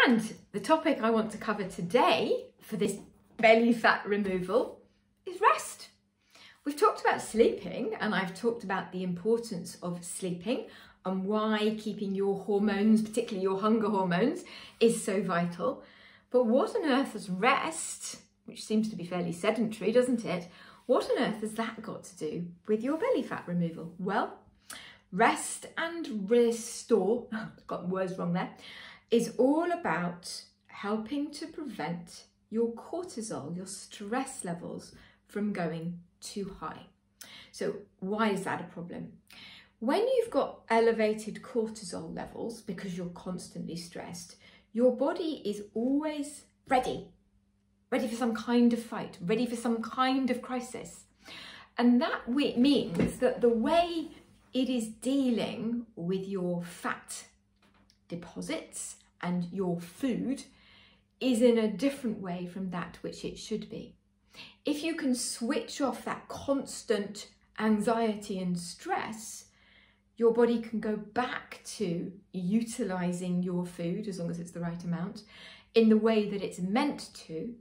And the topic I want to cover today for this belly fat removal is rest. We've talked about sleeping, and I've talked about the importance of sleeping and why keeping your hormones, particularly your hunger hormones, is so vital. But what on earth is rest, which seems to be fairly sedentary, doesn't it? What on earth has that got to do with your belly fat removal? Well, rest and restore, got words wrong there, is all about helping to prevent your cortisol, your stress levels, from going too high. So why is that a problem? When you've got elevated cortisol levels because you're constantly stressed, your body is always ready for some kind of fight, ready for some kind of crisis. And that means that the way it is dealing with your fat deposits and your food is in a different way from that which it should be. If you can switch off that constant anxiety and stress, your body can go back to utilizing your food, as long as it's the right amount, in the way that it's meant to,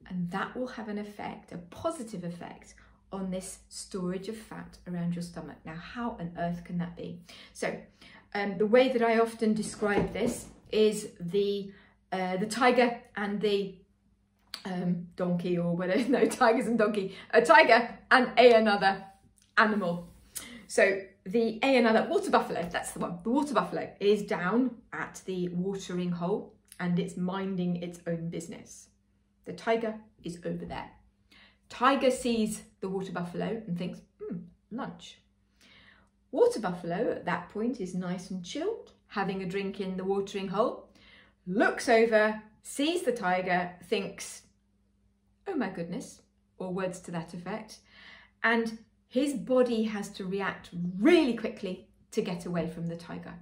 and that will have an effect, a positive effect, on this storage of fat around your stomach. Now, how on earth can that be? So, the way that I often describe this is the tiger and the donkey, or whatever, no, tigers and donkey, a tiger and another animal. So the another, water buffalo, that's the one. The water buffalo is down at the watering hole and it's minding its own business. The tiger is over there. Tiger sees the water buffalo and thinks, lunch. Water buffalo at that point is nice and chilled, having a drink in the watering hole, looks over, sees the tiger, thinks, oh my goodness, or words to that effect, and his body has to react really quickly to get away from the tiger.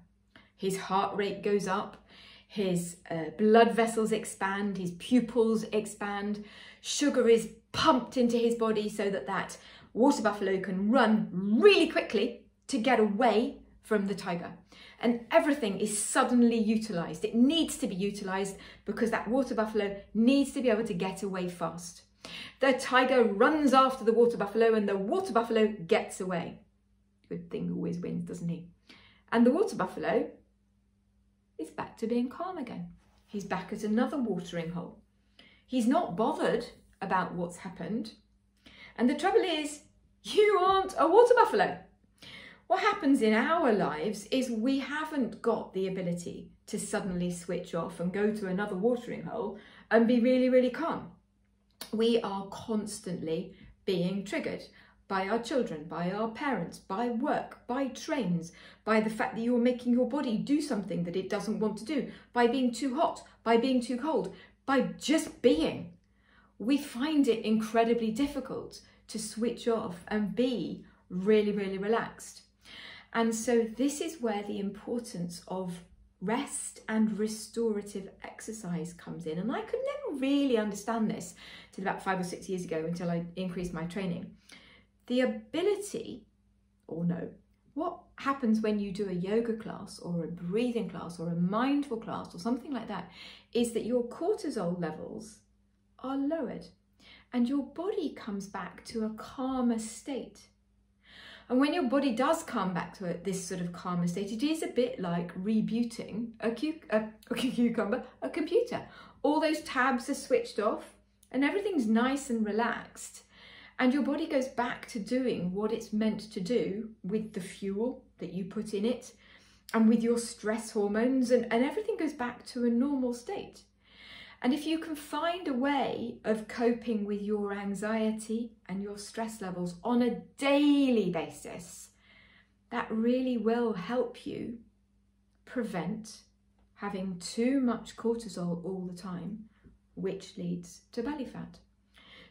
His heart rate goes up, his blood vessels expand, his pupils expand, sugar is pumped into his body so that that water buffalo can run really quickly to get away from the tiger. And everything is suddenly utilized. It needs to be utilized because that water buffalo needs to be able to get away fast. The tiger runs after the water buffalo and the water buffalo gets away. Good thing always wins, doesn't he? And the water buffalo is back to being calm again. He's back at another watering hole. He's not bothered about what's happened. And the trouble is, you aren't a water buffalo. What happens in our lives is we haven't got the ability to suddenly switch off and go to another watering hole and be really, really calm. We are constantly being triggered by our children, by our parents, by work, by trains, by the fact that you're making your body do something that it doesn't want to do, by being too hot, by being too cold, by just being. We find it incredibly difficult to switch off and be really, really relaxed. And so this is where the importance of rest and restorative exercise comes in. And I could never really understand this till about 5 or 6 years ago, until I increased my training. The ability, or no, what happens when you do a yoga class or a breathing class or a mindful class or something like that, is that your cortisol levels are lowered and your body comes back to a calmer state. And when your body does come back to this sort of calmer state, it is a bit like rebooting a computer. All those tabs are switched off and everything's nice and relaxed. And your body goes back to doing what it's meant to do with the fuel that you put in it and with your stress hormones, and everything goes back to a normal state. And if you can find a way of coping with your anxiety and your stress levels on a daily basis, that really will help you prevent having too much cortisol all the time, which leads to belly fat.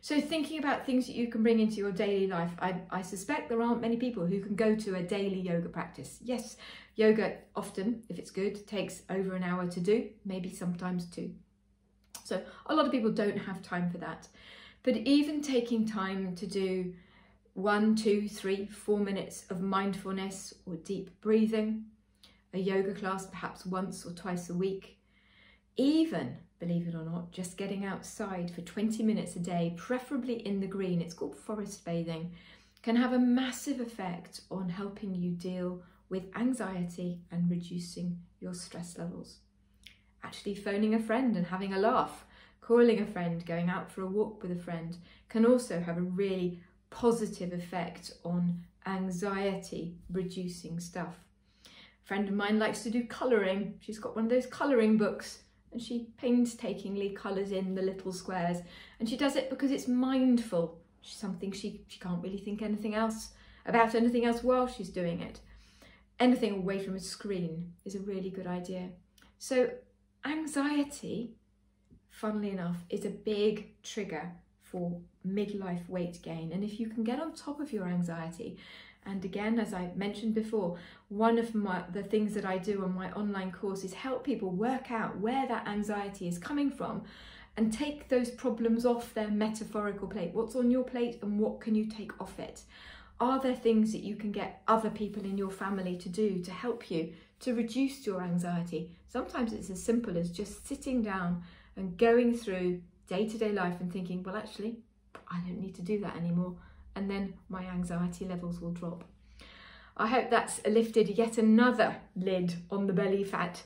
So thinking about things that you can bring into your daily life, I suspect there aren't many people who can go to a daily yoga practice. Yes, yoga often, if it's good, takes over an hour to do, maybe sometimes 2. So a lot of people don't have time for that. But even taking time to do 1, 2, 3, 4 minutes of mindfulness or deep breathing, a yoga class perhaps once or twice a week, Even, believe it or not, just getting outside for 20 minutes a day, preferably in the green, it's called forest bathing, can have a massive effect on helping you deal with anxiety and reducing your stress levels. Actually phoning a friend and having a laugh, calling a friend, going out for a walk with a friend can also have a really positive effect on anxiety reducing stuff. A friend of mine likes to do colouring. She's got one of those colouring books and she painstakingly colours in the little squares, and she does it because it's mindful. Something she can't really think about anything else while she's doing it. Anything away from a screen is a really good idea. So anxiety, funnily enough, is a big trigger for midlife weight gain. And if you can get on top of your anxiety, and again, as I mentioned before, one of the things that I do on my online course is help people work out where that anxiety is coming from and take those problems off their metaphorical plate. What's on your plate and what can you take off it? Are there things that you can get other people in your family to do to help you to reduce your anxiety? Sometimes it's as simple as just sitting down and going through day-to-day life and thinking, well, actually, I don't need to do that anymore. And then my anxiety levels will drop. I hope that's lifted yet another lid on the belly fat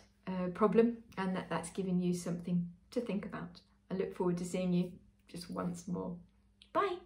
problem, and that's given you something to think about. I look forward to seeing you just once more. Bye.